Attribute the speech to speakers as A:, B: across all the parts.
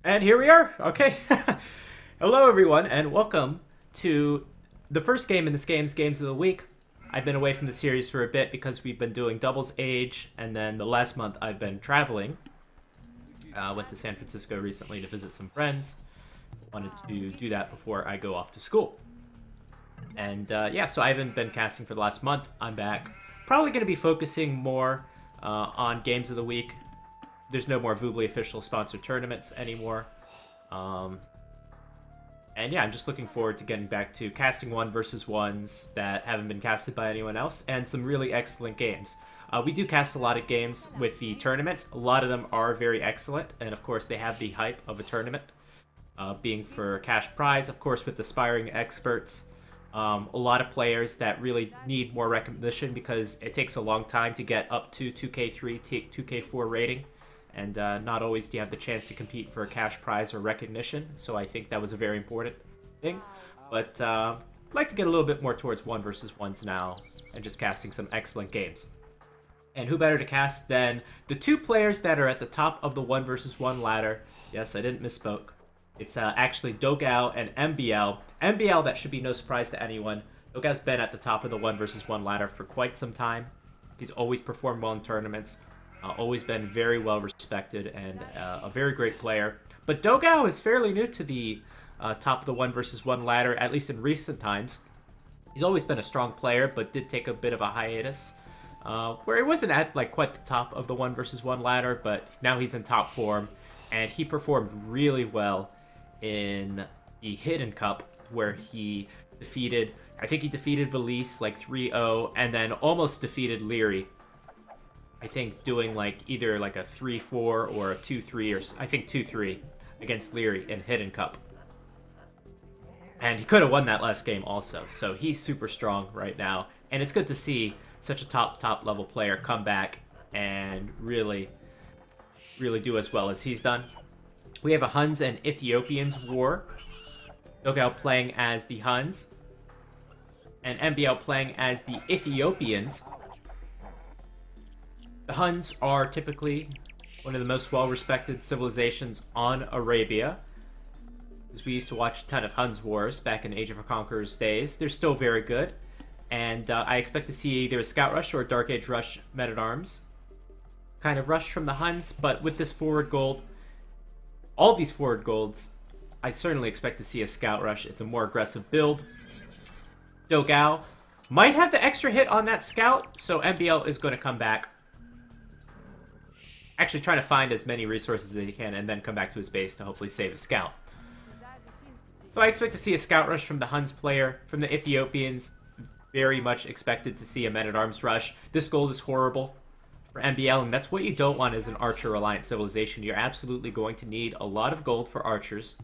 A: And here we are. Okay. Hello, everyone, and welcome to the first game in this Games of the Week. I've been away from the series for a bit because we've been doing Doubles Age, and then the last month I've been traveling. Went to San Francisco recently to visit some friends. Wanted to do that before I go off to school. And yeah, so I haven't been casting for the last month. I'm back. Probably going to be focusing more on Games of the Week. There's no more Voobly official sponsored tournaments anymore. And yeah, I'm just looking forward to getting back to casting 1v1s that haven't been casted by anyone else, and some really excellent games. We do cast a lot of games with the tournaments. A lot of them are very excellent, and of course they have the hype of a tournament, being for cash prize, of course with aspiring experts. A lot of players that really need more recognition because it takes a long time to get up to 2K3, 2K4 rating. And not always do you have the chance to compete for a cash prize or recognition, so I think that was a very important thing. But I'd like to get a little bit more towards 1v1s now, and just casting some excellent games. And who better to cast than the two players that are at the top of the 1v1 ladder. Yes, I didn't misspoke. It's actually Dogao and MBL. MBL, that should be no surprise to anyone. Dogao's been at the top of the 1v1 ladder for quite some time. He's always performed well in tournaments. Always been very well respected and a very great player. But Dogao is fairly new to the top of the 1v1 ladder, at least in recent times. He's always been a strong player, but did take a bit of a hiatus, where he wasn't at like quite the top of the 1v1 ladder, but now he's in top form, and he performed really well in the Hidden Cup, where he defeated, I think he defeated Valise like 3-0, and then almost defeated Leary. I think doing like either like a 3-4 or a 2-3, or I think 2-3 against Leary in Hidden Cup. And he could have won that last game also. So he's super strong right now. And it's good to see such a top level player come back and really do as well as he's done. We have a Huns and Ethiopians war. Dogao playing as the Huns, and MBL playing as the Ethiopians. The Huns are typically one of the most well-respected civilizations on Arabia, because we used to watch a ton of Huns wars back in Age of Conqueror's days. They're still very good, and I expect to see either a Scout Rush or a Dark Age Rush Men-at-Arms kind of rush from the Huns, but with this forward gold, all these forward golds, I certainly expect to see a Scout Rush. It's a more aggressive build. Dogao might have the extra hit on that Scout, so MBL is going to come back. Actually trying to find as many resources as he can and then come back to his base to hopefully save a scout. So I expect to see a scout rush from the Huns player. From the Ethiopians, very much expected to see a Men-at-Arms rush. This gold is horrible for MBL, and that's what you don't want as an archer-reliant civilization. You're absolutely going to need a lot of gold for archers.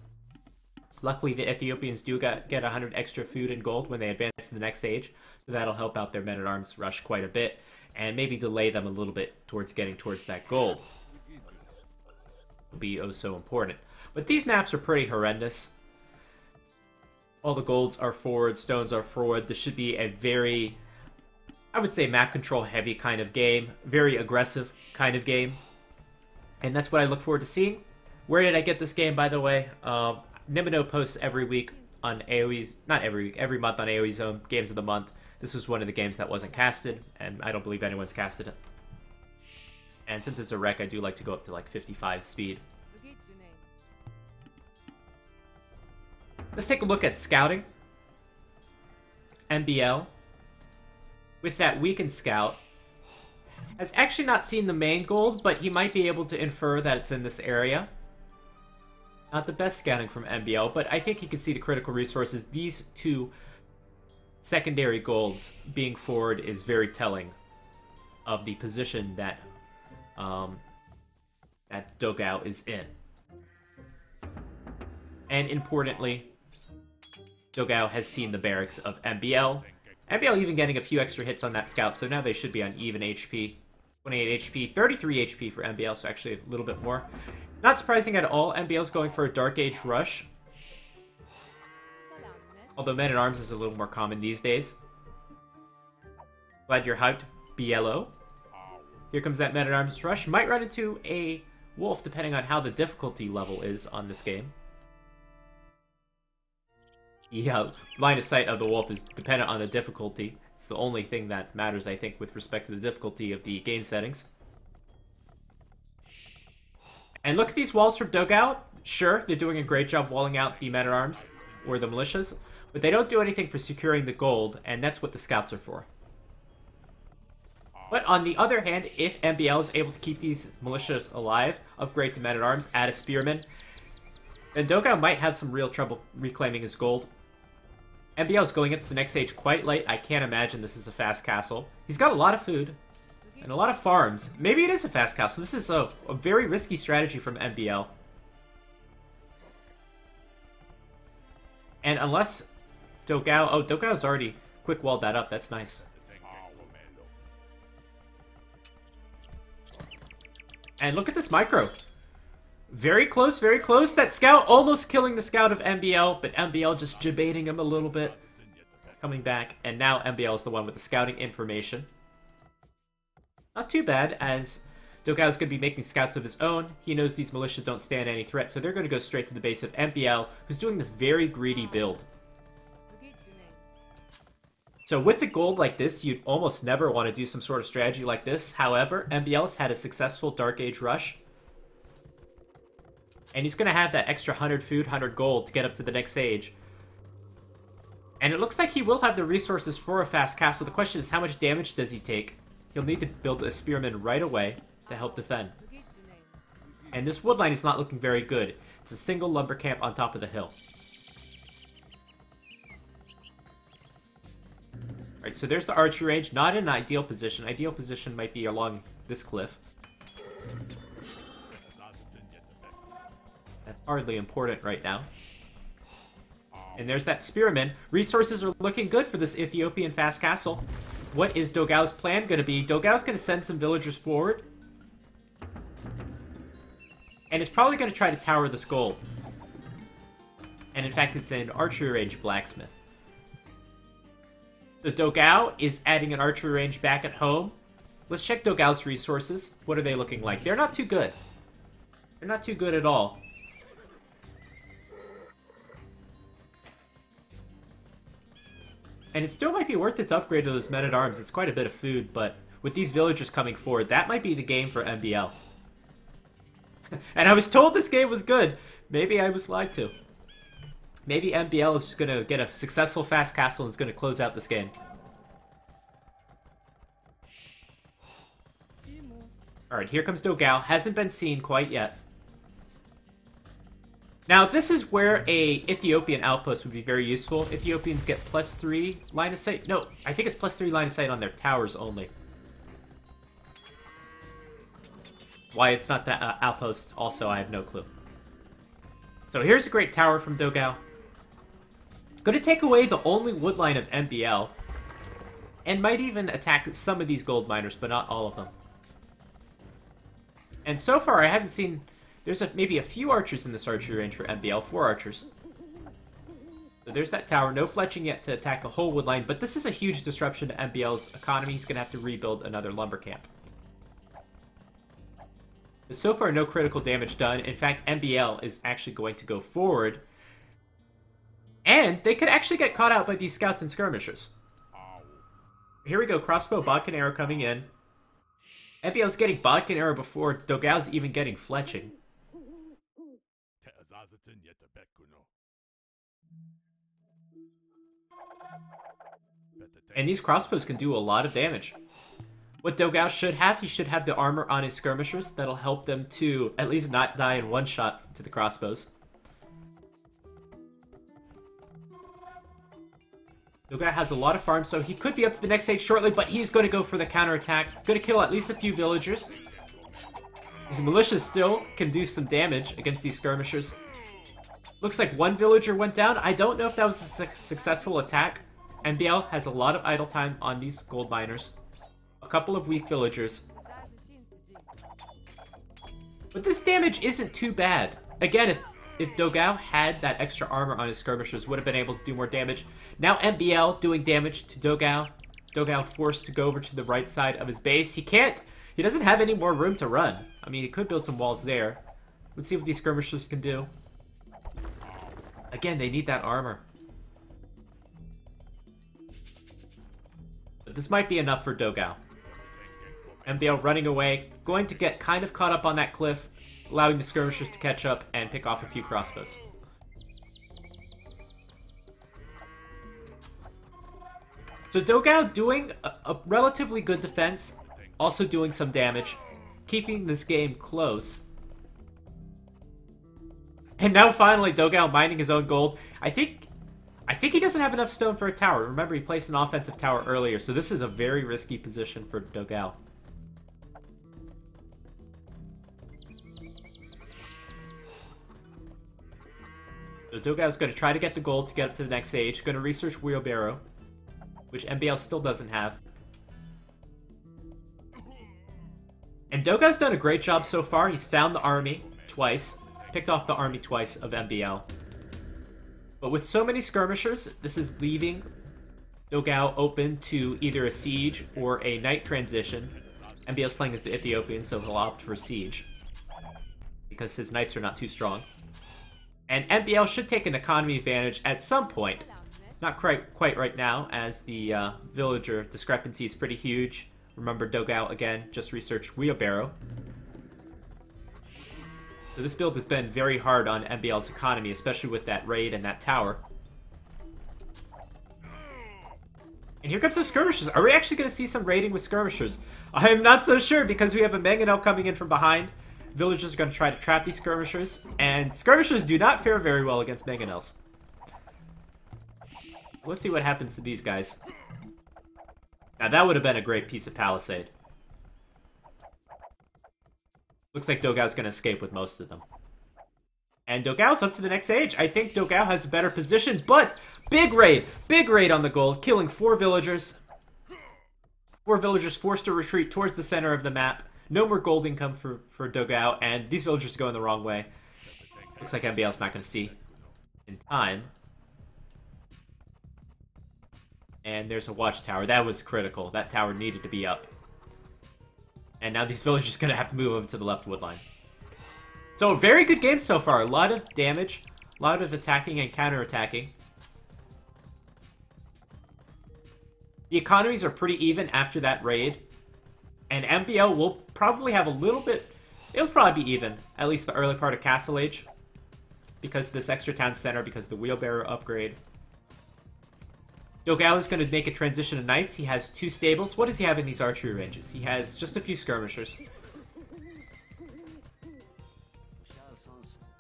A: Luckily, the Ethiopians do get 100 extra food and gold when they advance to the next age, so that'll help out their Men-at-Arms rush quite a bit, and maybe delay them a little bit towards getting towards that gold. Will be oh so important. But these maps are pretty horrendous. All the golds are forward, stones are forward. This should be a very, I would say, map control heavy kind of game. Very aggressive kind of game. And that's what I look forward to seeing. Where did I get this game, by the way? Nimino posts every week on AoE's, not every week, every month on AoE's own Games of the Month. This was one of the games that wasn't casted, and I don't believe anyone's casted it. And since it's a rec, I do like to go up to like 55 speed. Let's take a look at scouting. MBL, with that weakened scout, has actually not seen the main gold, but he might be able to infer that it's in this area. Not the best scouting from MBL, but I think he can see the critical resources. These two secondary golds being forward is very telling of the position that that Dogao is in. And importantly, Dogao has seen the barracks of MBL. MBL even getting a few extra hits on that scout, so now they should be on even HP. 28 HP, 33 HP for MBL, so actually a little bit more. Not surprising at all, MBL's going for a Dark Age Rush. Although Men-at-Arms is a little more common these days. Glad you're hyped, BLO. Here comes that Men-at-Arms rush. Might run into a wolf depending on how the difficulty level is on this game. Yeah, line of sight of the wolf is dependent on the difficulty. It's the only thing that matters, I think, with respect to the difficulty of the game settings. And look at these walls from Dogao. Sure, they're doing a great job walling out the men-at-arms or the militias, but they don't do anything for securing the gold, and that's what the scouts are for. But on the other hand, if MBL is able to keep these militias alive, upgrade to men-at-arms, add a spearman, then Dogao might have some real trouble reclaiming his gold. MBL is going up to the next stage quite late. I can't imagine this is a fast castle. He's got a lot of food and a lot of farms. Maybe it is a fast castle. This is a very risky strategy from MBL. And unless Dogao... Oh, Dogao's already quick walled that up. That's nice. And look at this micro. Very close, very close. That scout almost killing the scout of MBL, but MBL just debating him a little bit. Coming back, and now MBL is the one with the scouting information. Not too bad, as Dogao is going to be making scouts of his own. He knows these militia don't stand any threat, so they're going to go straight to the base of MBL, who's doing this very greedy build. So with the gold like this, you'd almost never want to do some sort of strategy like this. However, MBL's had a successful Dark Age rush. And he's going to have that extra 100 food, 100 gold to get up to the next age. And it looks like he will have the resources for a fast castle. The question is, how much damage does he take? He'll need to build a spearman right away to help defend. And this wood line is not looking very good. It's a single lumber camp on top of the hill. Alright, so there's the archery range. Not in an ideal position. Ideal position might be along this cliff. That's hardly important right now. And there's that spearman. Resources are looking good for this Ethiopian fast castle. What is Dogao's plan going to be? Dogao's going to send some villagers forward. And is probably going to try to tower this gold. And in fact, it's an archery range blacksmith. The Dogao is adding an archery range back at home. Let's check Dogao's resources. What are they looking like? They're not too good. They're not too good at all. And it still might be worth it to upgrade to those men-at-arms. It's quite a bit of food, but with these villagers coming forward, that might be the game for MBL. And I was told this game was good. Maybe I was lied to. Maybe MBL is just going to get a successful fast castle and is going to close out this game. Alright, here comes Dogao. Hasn't been seen quite yet. Now, this is where a Ethiopian outpost would be very useful. Ethiopians get +3 line of sight. No, I think it's +3 line of sight on their towers only. Why it's not that outpost, also, I have no clue. So here's a great tower from Dogao. Going to take away the only wood line of MBL. And might even attack some of these gold miners, but not all of them. And so far, I haven't seen... There's maybe a few archers in this archery range for MBL. 4 archers. So there's that tower. No fletching yet to attack the whole wood line. But this is a huge disruption to MBL's economy. He's going to have to rebuild another lumber camp. But so far, no critical damage done. In fact, MBL is actually going to go forward. And they could actually get caught out by these scouts and skirmishers. Here we go. Crossbow, bodkin arrow coming in. MBL's getting bodkin arrow before Dogao's even getting fletching. And these crossbows can do a lot of damage. What Dogao should have, he should have the armor on his skirmishers. That'll help them to at least not die in one shot to the crossbows. Dogao has a lot of farms, so he could be up to the next stage shortly, but he's going to go for the counterattack. Going to kill at least a few villagers. His militias still can do some damage against these skirmishers. Looks like one villager went down. I don't know if that was a successful attack. MBL has a lot of idle time on these gold miners. A couple of weak villagers. But this damage isn't too bad. Again, if Dogao had that extra armor on his skirmishers, would have been able to do more damage. Now MBL doing damage to Dogao. Dogao forced to go over to the right side of his base. He can't He doesn't have any more room to run. I mean, he could build some walls there. Let's see what these skirmishers can do. Again, they need that armor. But this might be enough for Dogao. MBL running away, going to get kind of caught up on that cliff, allowing the skirmishers to catch up and pick off a few crossbows. So Dogao doing a relatively good defense, also doing some damage, keeping this game close. And now finally Dogao mining his own gold. I think he doesn't have enough stone for a tower. Remember, he placed an offensive tower earlier, so this is a very risky position for Dogao. So Dogao's going to try to get the gold to get up to the next stage. Going to research wheelbarrow, which MBL still doesn't have. And Dogao's done a great job so far. He's found the army twice, picked off the army twice of MBL. But with so many skirmishers, this is leaving Dogao open to either a siege or a knight transition. MBL's playing as the Ethiopian, so he'll opt for siege, because his knights are not too strong. And MBL should take an economy advantage at some point. Not quite right now, as the villager discrepancy is pretty huge. Remember, Dogao, again, just researched wheelbarrow. So this build has been very hard on MBL's economy, especially with that raid and that tower. And here comes the skirmishers. Are we actually going to see some raiding with skirmishers? I am not so sure, because we have a mangonel coming in from behind. Villagers are going to try to trap these skirmishers, and skirmishers do not fare very well against mangonels. Let's see what happens to these guys. Now that would have been a great piece of palisade. Looks like Dogao's going to escape with most of them. And Dogao's up to the next age. I think Dogao has a better position, but big raid on the gold, killing 4 villagers. 4 villagers forced to retreat towards the center of the map. No more gold income for Dogao, and these villagers are going the wrong way. Looks like MBL's not going to see in time. And there's a watchtower. That was critical. That tower needed to be up. And now these villagers are going to have to move over to the left wood line. So a very good game so far. A lot of damage, a lot of attacking and counterattacking. The economies are pretty even after that raid. And MBL will probably have a little bit... It'll probably be even, at least the early part of Castle Age. Because of this extra town center, because of the wheelbarrow upgrade. Dogao is going to make a transition to knights. He has 2 stables. What does he have in these archery ranges? He has just a few skirmishers.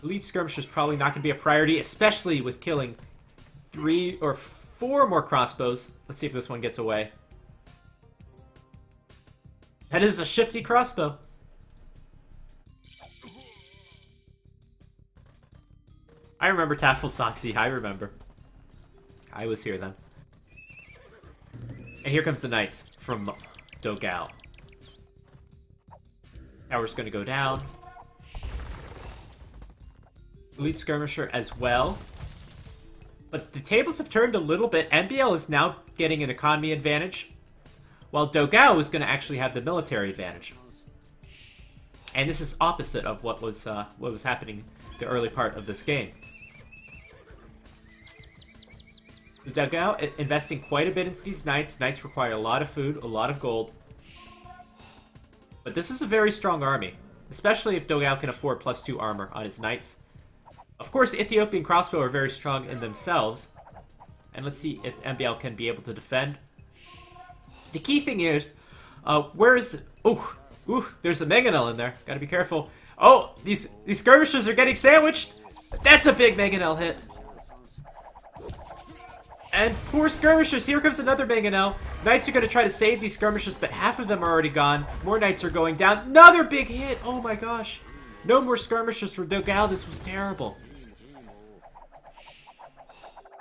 A: Elite skirmishers probably not going to be a priority, especially with killing 3 or 4 more crossbows. Let's see if this one gets away. That is a shifty crossbow. I remember Tafel Soxy. I remember. I was here then. And here comes the knights from Dogao. Tower's going to go down. Elite skirmisher as well. But the tables have turned a little bit. MBL is now getting an economy advantage, while Dogao is going to actually have the military advantage. And this is opposite of what was happening the early part of this game. Dogao investing quite a bit into these knights. Knights require a lot of food, a lot of gold. But this is a very strong army, especially if Dogao can afford +2 armor on his knights. Of course, the Ethiopian crossbow are very strong in themselves. And let's see if MBL can be able to defend. The key thing is, where is... Ooh, there's a mangonel in there. Gotta be careful. Oh, these skirmishers are getting sandwiched. That's a big mangonel hit. And poor skirmishers. Here comes another mangonel. Knights are going to try to save these skirmishers, but half of them are already gone. More knights are going down. Another big hit. Oh my gosh. No more skirmishers for Dogao. This was terrible.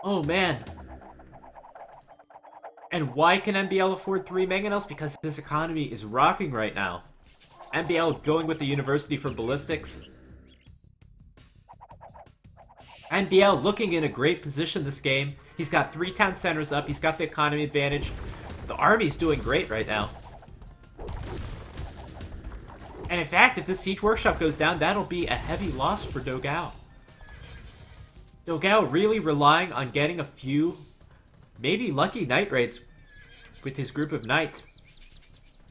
A: Oh man. And why can MBL afford 3 mangonels? Because this economy is rocking right now. MBL going with the university for ballistics. MBL looking in a great position this game. He's got 3 town centers up. He's got the economy advantage. The army's doing great right now. And in fact, if this Siege Workshop goes down, that'll be a heavy loss for Dogao. Dogao really relying on getting a few, maybe lucky Knight raids with his group of Knights.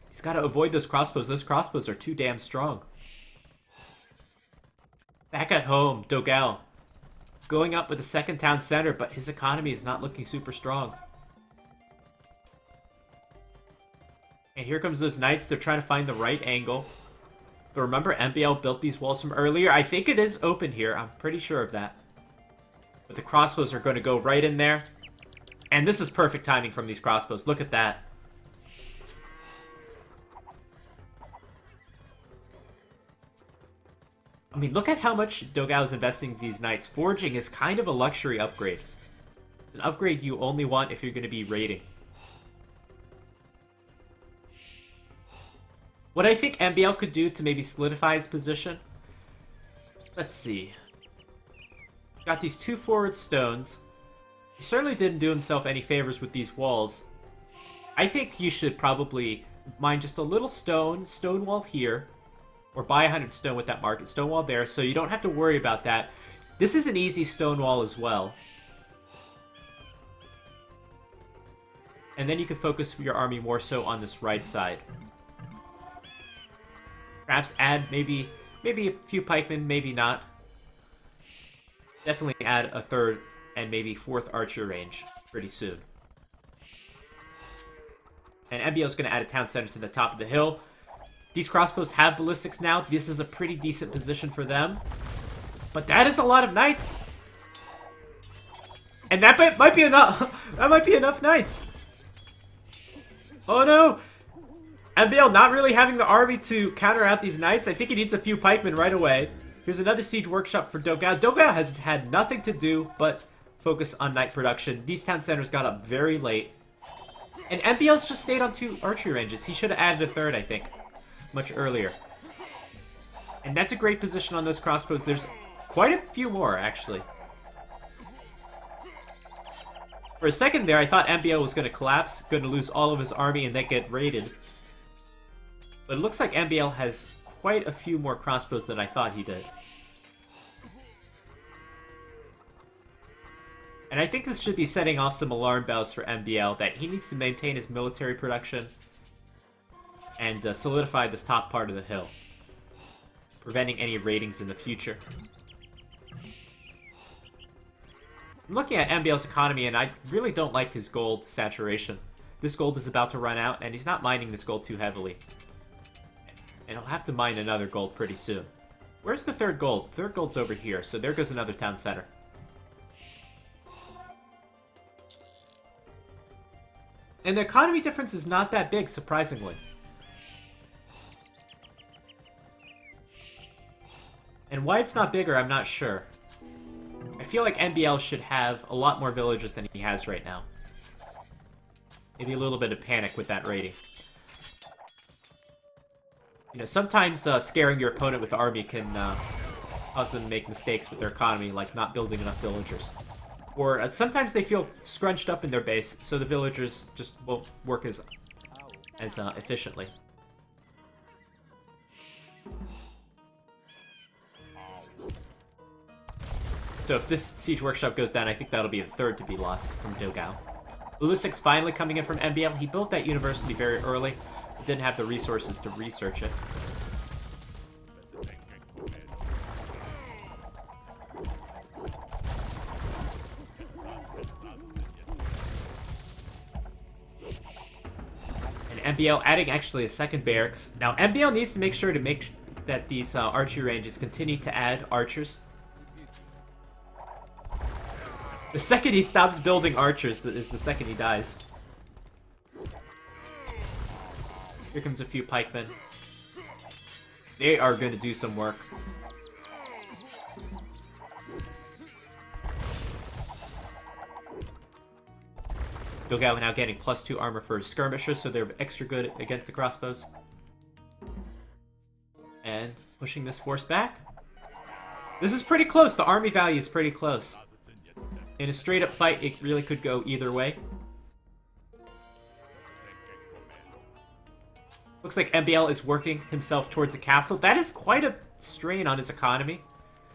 A: He's got to avoid those crossbows. Those crossbows are too damn strong. Back at home, Dogao going up with the second town center, but his economy is not looking super strong. And here comes those Knights. They're trying to find the right angle. But remember, MBL built these walls from earlier. I think it is open here. I'm pretty sure of that. But the crossbows are going to go right in there. And this is perfect timing from these crossbows. Look at that. I mean, look at how much Dogao is investing in these Knights. Forging is kind of a luxury upgrade. An upgrade you only want if you're going to be raiding. What I think MBL could do to maybe solidify its position. Let's see. Got these 2 forward stones. He certainly didn't do himself any favors with these walls. I think you should probably mine just a little stone wall here. Or buy 100 stone with that market stone wall there, so you don't have to worry about that. This is an easy stone wall as well. And then you can focus your army more so on this right side. Perhaps add maybe a few pikemen, maybe not. Definitely add a 3rd and maybe 4th archer range pretty soon. And MBL is going to add a town center to the top of the hill. These crossbows have ballistics now. This is a pretty decent position for them. But that is a lot of Knights. And that might be enough. That might be enough Knights. Oh no. MBL not really having the army to counter out these Knights. I think he needs a few pikemen right away. Here's another siege workshop for Dogao. Dogao has had nothing to do but focus on Knight production. These town centers got up very late. And MBL's just stayed on 2 archery ranges. He should have added a 3rd, I think. Much earlier. And that's a great position on those crossbows. There's quite a few more, actually. For a second there, I thought MBL was going to collapse, going to lose all of his army and then get raided. But it looks like MBL has quite a few more crossbows than I thought he did. And I think this should be setting off some alarm bells for MBL that he needs to maintain his military production and solidify this top part of the hill, preventing any raidings in the future. I'm looking at MBL's economy, and I really don't like his gold saturation. This gold is about to run out, and he's not mining this gold too heavily. And he'll have to mine another gold pretty soon. Where's the 3rd gold? 3rd gold's over here, so there goes another town center. And the economy difference is not that big, surprisingly. And why it's not bigger, I'm not sure. I feel like MBL should have a lot more villagers than he has right now. Maybe a little bit of panic with that raiding. You know, sometimes scaring your opponent with the army can cause them to make mistakes with their economy, like not building enough villagers. Or sometimes they feel scrunched up in their base, so the villagers just won't work as efficiently. So if this siege workshop goes down, I think that'll be the 3rd to be lost from Dogao. Ballistics finally coming in from MBL. He built that university very early, but didn't have the resources to research it. And MBL adding actually a 2nd barracks. Now MBL needs to make sure that these archery ranges continue to add archers. The second he stops building archers is the second he dies. Here comes a few pikemen. They are going to do some work. Dogao now getting +2 armor for his skirmishers, so they're extra good against the crossbows. And pushing this force back. This is pretty close. The army value is pretty close. In a straight-up fight, it really could go either way. Looks like MBL is working himself towards a castle. That is quite a strain on his economy,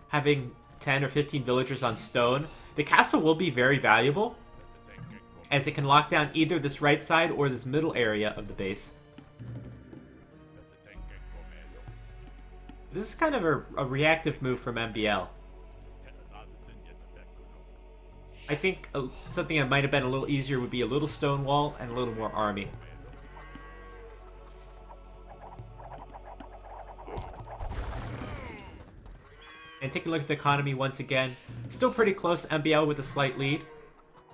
A: having 10 or 15 villagers on stone. The castle will be very valuable, as it can lock down either this right side or this middle area of the base. This is kind of a reactive move from MBL. I think something that might have been a little easier would be a little stone wall and a little more army. And taking a look at the economy once again. Still pretty close, MBL with a slight lead.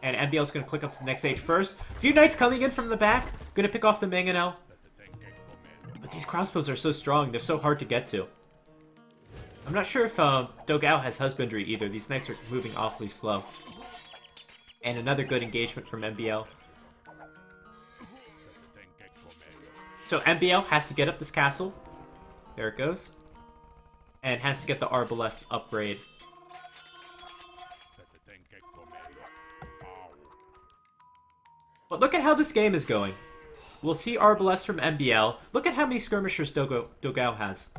A: And MBL's going to click up to the next age first. A few knights coming in from the back. Going to pick off the mangonel. But these crossbows are so strong. They're so hard to get to. I'm not sure if Dogao has husbandry either. These knights are moving awfully slow. And another good engagement from MBL. So MBL has to get up this castle. There it goes. And has to get the Arbalest upgrade. But look at how this game is going. We'll see Arbalest from MBL. Look at how many skirmishers Dogao has.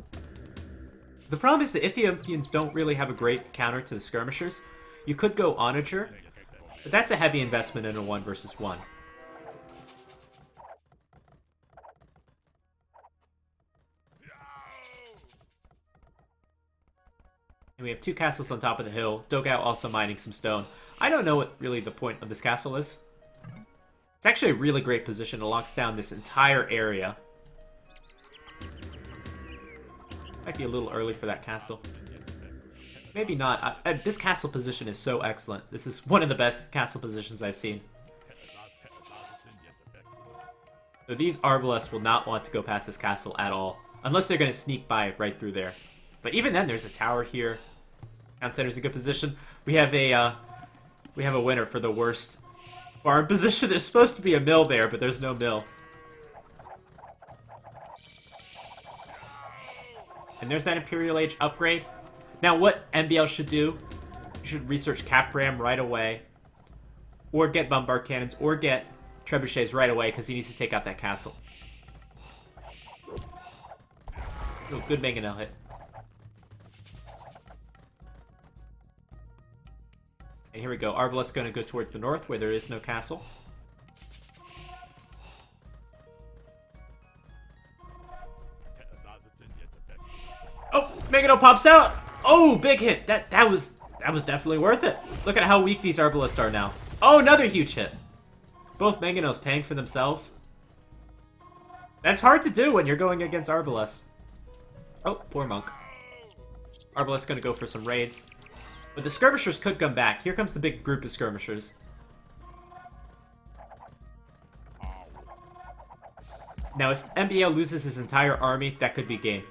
A: The problem is the Ethiopians don't really have a great counter to the skirmishers. You could go Onager, but that's a heavy investment in a 1 versus 1. And we have 2 castles on top of the hill. Dogao also mining some stone. I don't know what really the point of this castle is. It's actually a really great position. It locks down this entire area. Might be a little early for that castle. Maybe not. This castle position is so excellent. This is one of the best castle positions I've seen. So these Arbalests will not want to go past this castle at all. Unless they're going to sneak by right through there. But even then, there's a tower here. Town center's a good position. We have a winner for the worst farm position. There's supposed to be a mill there, but there's no mill. And there's that Imperial Age upgrade. Now, what MBL should do, you should research Capram right away. Or get bombard cannons, or get trebuchets right away, because he needs to take out that castle. Oh, good mangonel hit. And here we go. Arbalest's going to go towards the north, where there is no castle. Oh, mangonel pops out! Oh, big hit! That was definitely worth it. Look at how weak these Arbalests are now. Oh, another huge hit. Both mangonels paying for themselves. That's hard to do when you're going against Arbalests. Oh, poor monk. Arbalest's going to go for some raids. But the skirmishers could come back. Here comes the big group of skirmishers. Now, if MBL loses his entire army, that could be game.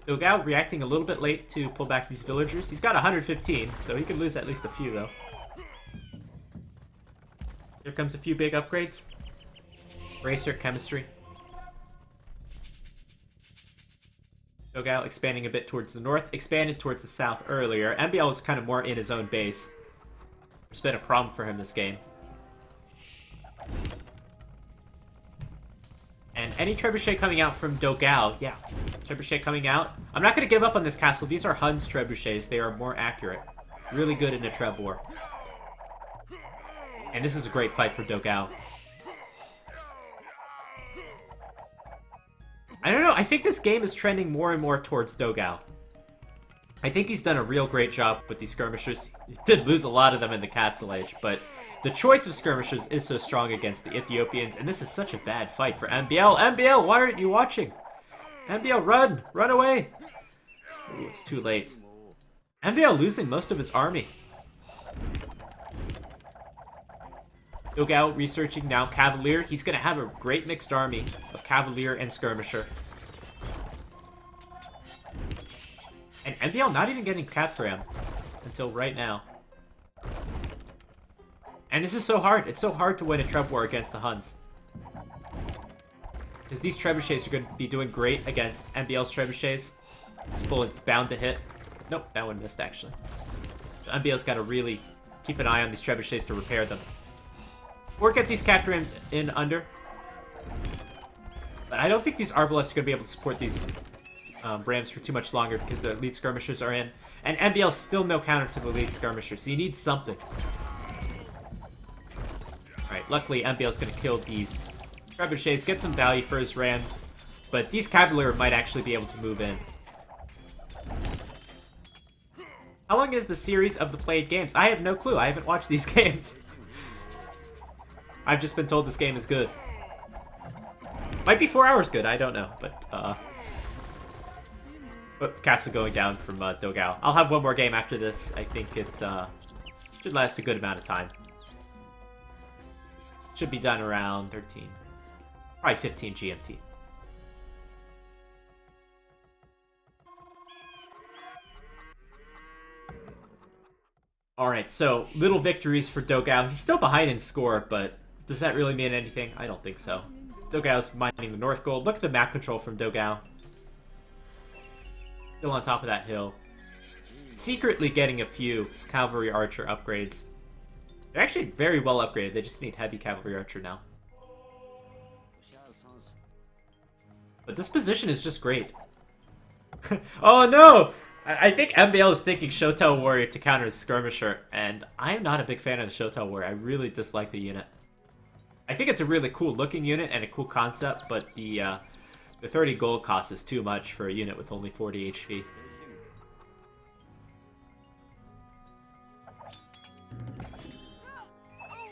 A: Dogao reacting a little bit late to pull back these villagers. He's got 115, so he could lose at least a few, though. Here comes a few big upgrades. Racer, chemistry. Dogao expanding a bit towards the north, expanded towards the south earlier. MBL was kind of more in his own base. There's been a problem for him this game. And any trebuchet coming out from Dogao, yeah. Trebuchet coming out. I'm not going to give up on this castle. These are Hun's trebuchets. They are more accurate. Really good in a treb war. And this is a great fight for Dogao. I don't know, I think this game is trending more and more towards Dogao. I think he's done a real great job with these skirmishers. He did lose a lot of them in the Castle Age, but the choice of skirmishers is so strong against the Ethiopians, and this is such a bad fight for MBL. MBL, why aren't you watching? MBL, run! Run away! Ooh, it's too late. MBL losing most of his army. Dogao researching now Cavalier. He's going to have a great mixed army of Cavalier and Skirmisher. And MBL not even getting Capram until right now. And this is so hard. It's so hard to win a Treb war against the Huns. Because these trebuchets are going to be doing great against MBL's trebuchets. This bullet's bound to hit. Nope, that one missed actually. MBL's got to really keep an eye on these trebuchets to repair them. Or get these capture rams in under. But I don't think these arbalests are going to be able to support these rams for too much longer because the elite skirmishers are in. And MBL is still no counter to the elite skirmishers, so you need something. Alright, luckily MBL is going to kill these trebuchets, get some value for his rams. But these Cavalier might actually be able to move in. How long is the series of the played games? I have no clue. I haven't watched these games. I've just been told this game is good. Might be 4 hours good, I don't know. But castle going down from Dogao. I'll have one more game after this. I think it should last a good amount of time. Should be done around 13. Probably 15 GMT. Alright, so little victories for Dogao. He's still behind in score, but does that really mean anything? I don't think so. Dogao's mining the North Gold. Look at the map control from Dogao. Still on top of that hill. Secretly getting a few Cavalry Archer upgrades. They're actually very well upgraded. They just need Heavy Cavalry Archer now. But this position is just great. Oh no! I think MBL is thinking Shotel Warrior to counter the Skirmisher, and I'm not a big fan of the Shotel Warrior. I really dislike the unit. I think it's a really cool looking unit and a cool concept, but the 30 gold cost is too much for a unit with only 40 HP.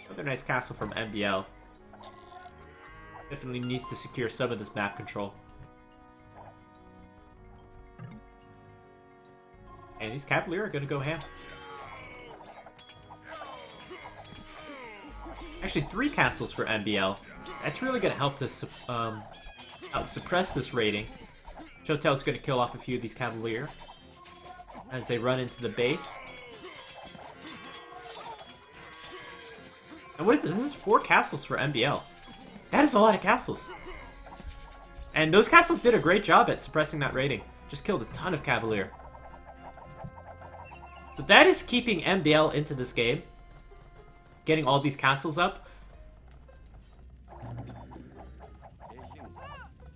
A: Another nice castle from MBL. Definitely needs to secure some of this map control. And these Cavalier are going to go ham. Actually, 3 castles for MBL. That's really going to help to help suppress this raiding. Shotel's going to kill off a few of these Cavalier as they run into the base. And what is this? This is 4 castles for MBL. That is a lot of castles. And those castles did a great job at suppressing that raiding. Just killed a ton of Cavalier. So that is keeping MBL into this game. Getting all these castles up.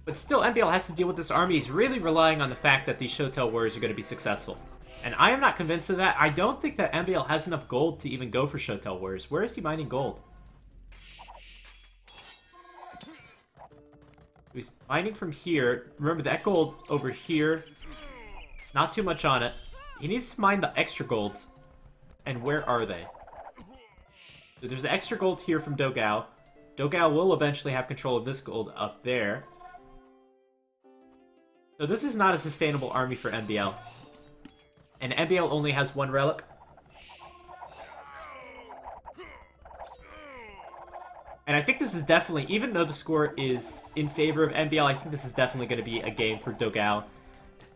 A: But still, MBL has to deal with this army. He's really relying on the fact that these Shotel Warriors are going to be successful. And I am not convinced of that. I don't think that MBL has enough gold to even go for Shotel Warriors. Where is he mining gold? He's mining from here. Remember, that gold over here, not too much on it. He needs to mine the extra golds. And where are they? So there's the extra gold here from Dogao. Dogao will eventually have control of this gold up there. So this is not a sustainable army for MBL. And MBL only has 1 relic. And I think this is definitely, even though the score is in favor of MBL, I think this is definitely going to be a game for Dogao.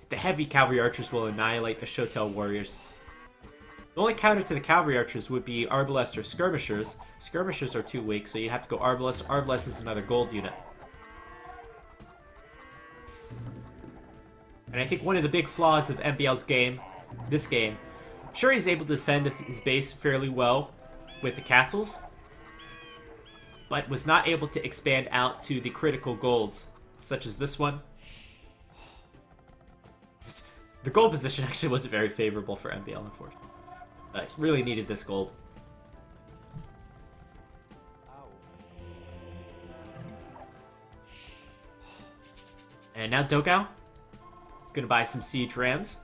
A: The heavy Cavalry Archers will annihilate the Shotel Warriors. The only counter to the Cavalry Archers would be Arbalest or Skirmishers. Skirmishers are too weak, so you'd have to go Arbalest. Arbalest is another gold unit. And I think one of the big flaws of MBL's game, this game, sure he's able to defend his base fairly well with the castles, but was not able to expand out to the critical golds, such as this one. The gold position actually wasn't very favorable for MBL, unfortunately. But really needed this gold. And now Dogao. Gonna buy some siege rams.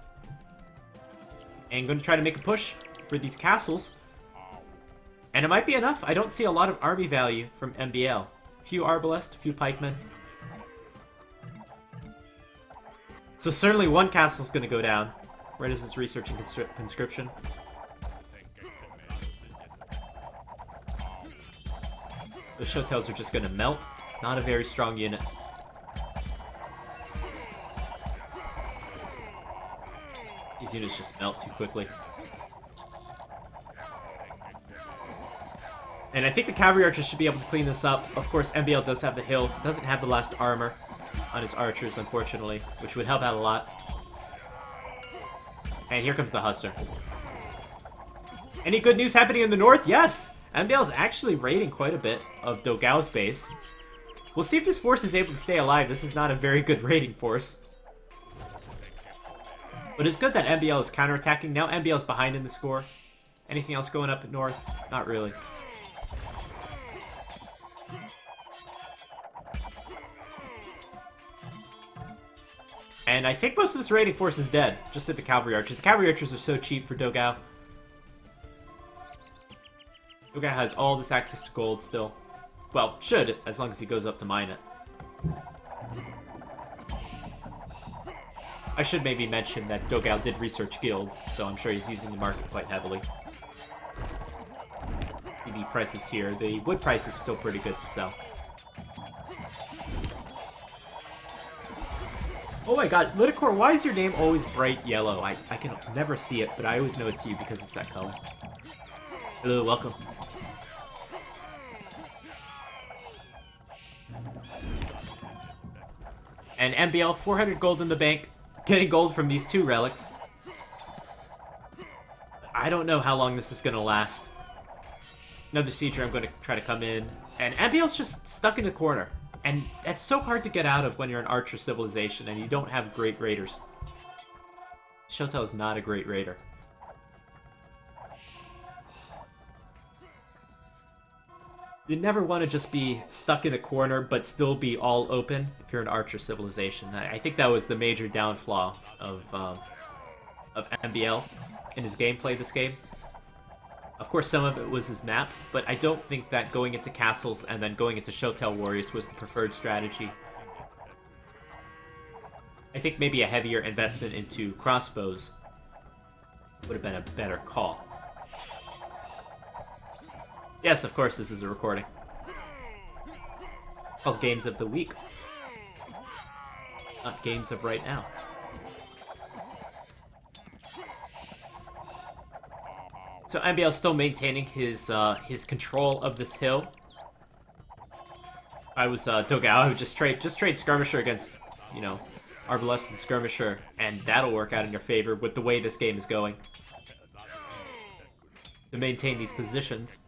A: And gonna try to make a push for these castles. And it might be enough. I don't see a lot of army value from MBL. A few Arbalest, a few pikemen. So certainly 1 castle's gonna go down. Where does this research and conscription? The Shotels are just gonna melt. Not a very strong unit. These units just melt too quickly. And I think the Cavalry Archers should be able to clean this up. Of course, MBL does have the hill. Doesn't have the last armor on his archers, unfortunately, which would help out a lot. And here comes the Hussar. Any good news happening in the north? Yes! MBL is actually raiding quite a bit of Dogao's base. We'll see if this force is able to stay alive. This is not a very good raiding force. But it's good that MBL is counterattacking. Now MBL is behind in the score. Anything else going up at north? Not really. And I think most of this raiding force is dead. Just at the cavalry archers. The cavalry archers are so cheap for Dogao. Dogao has all this access to gold still. Well, should, as long as he goes up to mine it. I should maybe mention that Dogao did research guilds, so I'm sure he's using the market quite heavily. The prices here. The wood price is still pretty good to sell. Oh my god, Liticor, why is your name always bright yellow? I can never see it, but I always know it's you because it's that color. Hello, welcome. And MBL, 400 gold in the bank. Getting gold from these two relics. I don't know how long this is going to last. Another sieger, I'm going to try to come in. And MBL's just stuck in the corner. And that's so hard to get out of when you're an archer civilization and you don't have great raiders. Shotel is not a great raider. You never want to just be stuck in a corner but still be all open if you're an archer civilization. I think that was the major downfall of MBL in his gameplay this game. Of course, some of it was his map, but I don't think that going into castles and then going into Shotel warriors was the preferred strategy. I think maybe a heavier investment into crossbows would have been a better call. Yes, of course, this is a recording. Called Games of the Week. Not Games of Right Now. So MBL is still maintaining his control of this hill. I was Dogao. I would just trade skirmisher against, you know, arbalest and skirmisher, and that'll work out in your favor with the way this game is going. To maintain these positions,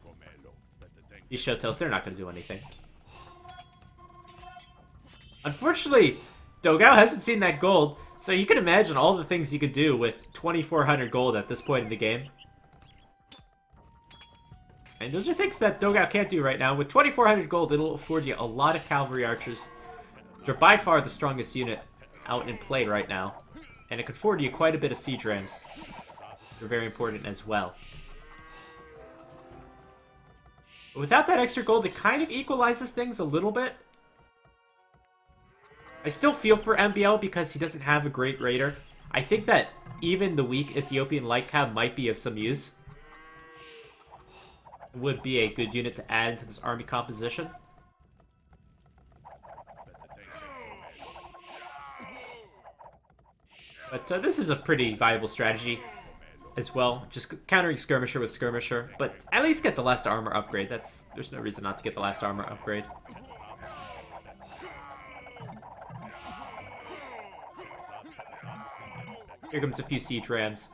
A: these Shotels, they're not going to do anything. Unfortunately, Dogao hasn't seen that gold, so you can imagine all the things you could do with 2,400 gold at this point in the game. And those are things that Dogao can't do right now. With 2,400 gold, it'll afford you a lot of cavalry archers. They're by far the strongest unit out in play right now. And it could afford you quite a bit of siege rams. They're very important as well. But without that extra gold, it kind of equalizes things a little bit. I still feel for MBL because he doesn't have a great raider. I think that even the weak Ethiopian light cab might be of some use. Would be a good unit to add into this army composition. But this is a pretty viable strategy as well. Just countering skirmisher with skirmisher, but at least get the last armor upgrade. There's no reason not to get the last armor upgrade. Here comes a few siege rams.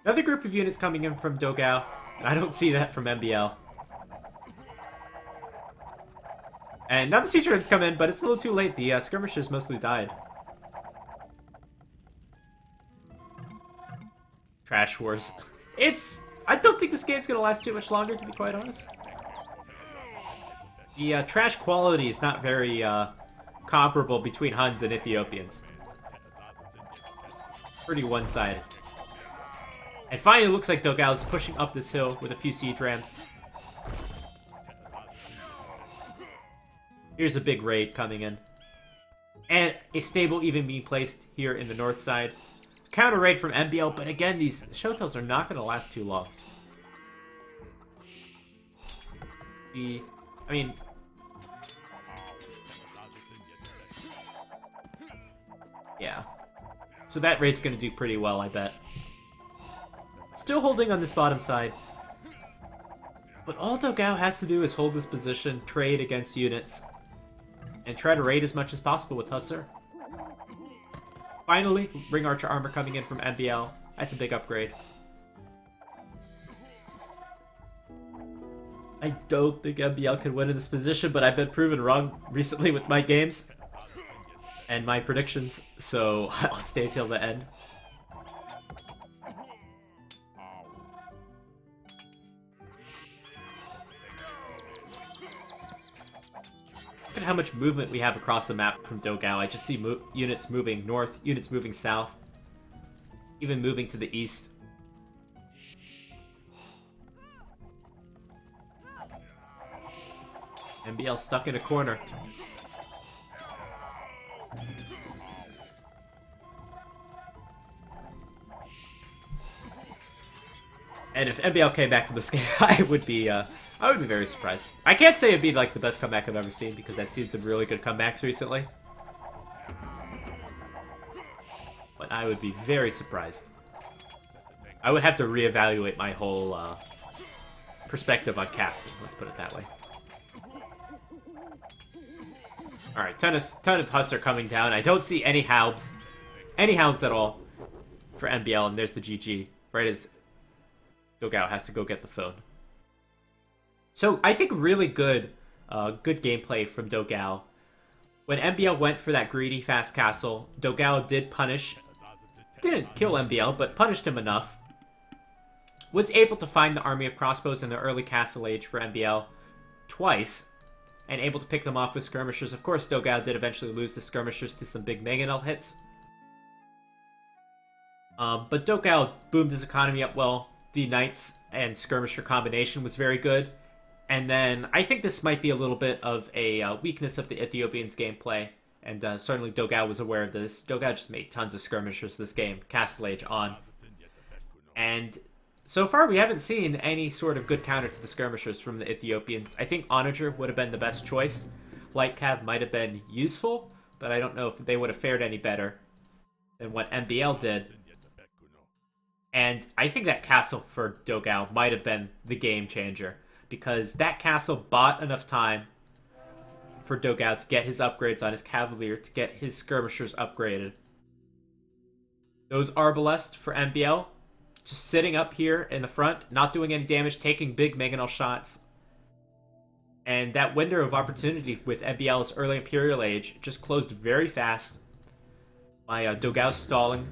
A: Another group of units coming in from Dogao. I don't see that from MBL. And now the siege rams come in, but it's a little too late. The skirmishers mostly died. Trash wars. I don't think this game's gonna last too much longer, to be quite honest. The trash quality is not very comparable between Huns and Ethiopians. Pretty one-sided. And finally, it looks like Dogao is pushing up this hill with a few siege rams. Here's a big raid coming in. And a stable even being placed here in the north side. Counter raid from MBL, but again, these Shotels are not going to last too long. I mean... yeah. So that raid's going to do pretty well, I bet. Still holding on this bottom side. But all Dogao has to do is hold this position, trade against units, and try to raid as much as possible with Hussar. Finally, Ring Archer armor coming in from MBL. That's a big upgrade. I don't think MBL can win in this position, but I've been proven wrong recently with my games and my predictions, so I'll stay till the end. Look at how much movement we have across the map from Dogao. I just see units moving north, units moving south, even moving to the east. MBL stuck in a corner. And if MBL came back from this game, I would be very surprised. I can't say it'd be like the best comeback I've ever seen because I've seen some really good comebacks recently. But I would be very surprised. I would have to reevaluate my whole perspective on casting, let's put it that way. Alright, ton of Hus are coming down. I don't see any Haubs. Any Haubs at all for MBL, and there's the GG. Right as Dogao has to go get the phone. So, I think really good gameplay from Dogao. When MBL went for that greedy fast castle, Dogao did punish. Didn't kill MBL, but punished him enough. Was able to find the army of crossbows in the early castle age for MBL twice. And able to pick them off with skirmishers. Of course, Dogao did eventually lose the skirmishers to some big mangonel hits. But Dogao boomed his economy up well. The knights and skirmisher combination was very good. And then I think this might be a little bit of a weakness of the Ethiopians' gameplay. And certainly Dogao was aware of this. Dogao just made tons of skirmishers this game. Castle Age on. And so far, we haven't seen any sort of good counter to the skirmishers from the Ethiopians. I think Onager would have been the best choice. Light Cav might have been useful, but I don't know if they would have fared any better than what MBL did. And I think that castle for Dogao might have been the game changer, because that castle bought enough time for Dogao to get his upgrades on his Cavalier, to get his skirmishers upgraded. Those Arbalest for MBL, just sitting up here in the front, not doing any damage, taking big mangonel shots. And that window of opportunity with MBL's early Imperial Age just closed very fast. My Dogao stalling.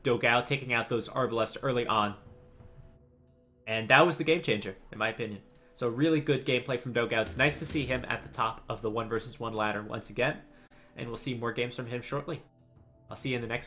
A: Dogao taking out those Arbalest early on. And that was the game changer, in my opinion. So really good gameplay from Dogao. It's nice to see him at the top of the 1 versus 1 ladder once again. And we'll see more games from him shortly. I'll see you in the next one.